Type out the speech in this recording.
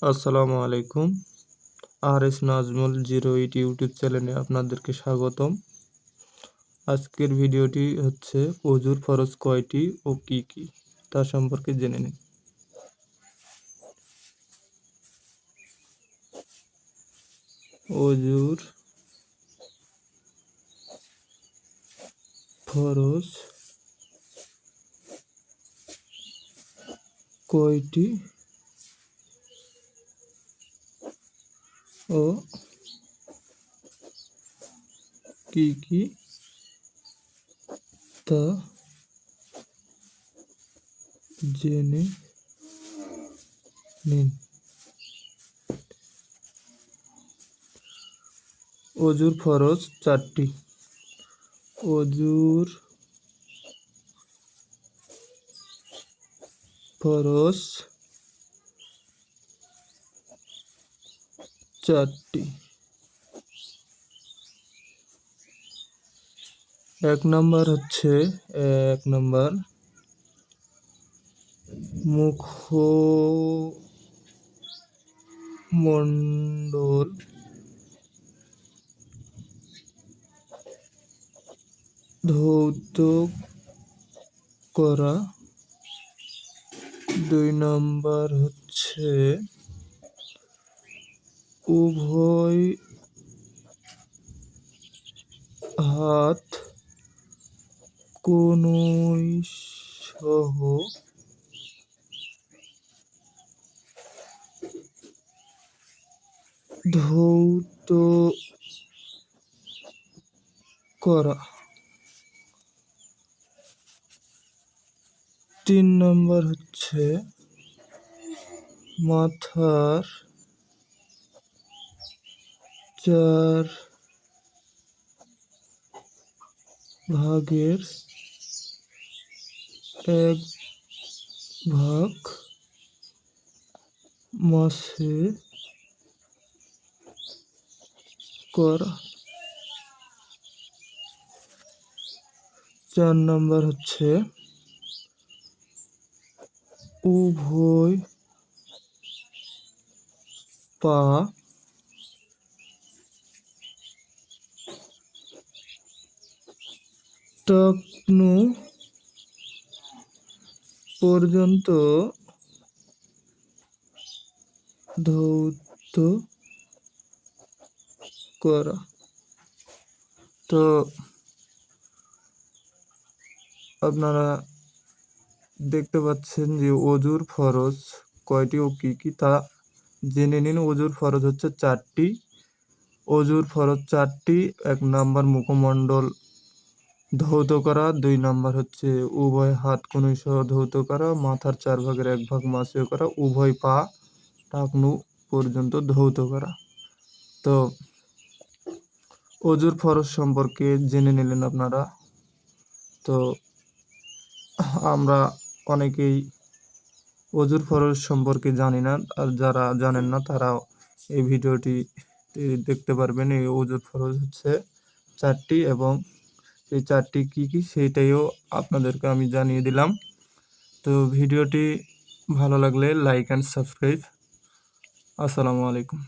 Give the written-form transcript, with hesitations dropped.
আসসালামু আলাইকুম। আর S Nazmul 08 YouTube চ্যানেলে আপনাদেরকে স্বাগতম। আজকের ভিডিওটি হচ্ছে অজুর ফরজ কয়টি ও কি কি তা সম্পর্কে জেনে নিন। অজুর ফরজ কয়টি ও কি কি তা জেনে নিন। অজুর ফরজ 4টি। অজুর ফরজ 4টি। 1 নম্বর হচ্ছে মুখমণ্ডল ধৌত করা। 2 নম্বর হচ্ছে উভয় হাত কনুই সহ ধৌত করা। 3 নম্বর হচ্ছে মাথার 4 ভাগের 1 ভাগ মাসে করা। 4 নম্বর হচ্ছে উভয় পা টাকনু পর্যন্ত ধৌত করা। তো আপনারা দেখতে পাচ্ছেন যে অজুর ফরজ কয়টি ও কি কি তা জেনে নিন। অজুর ফরজ হচ্ছে 4টি। অজুর ফরজ 4টি। 1 নম্বর মুখমণ্ডল ধৌত করা। 2 নম্বর হচ্ছে উভয় হাত কনুই সহ ধৌত করা। মাথার 4 ভাগের 1 ভাগ মাসে করা। উভয় পা টাকনু পর্যন্ত ধৌত করা। তো অজুর ফরজ সম্পর্কে জেনে নিলেন আপনারা। তো আমরা অনেকেই অজুর ফরজ সম্পর্কে জানি না, আর যারা জানেন না তারা এই ভিডিওটি দেখতে পারবেন। এই অজুর ফরজ হচ্ছে 4টি এবং এই 4টি কি কি সেইটাইও আপনাদেরকে আমি জানিয়ে দিলাম। তো ভিডিওটি ভালো লাগলে লাইক অ্যান্ড সাবস্ক্রাইব। আসসালামু আলাইকুম।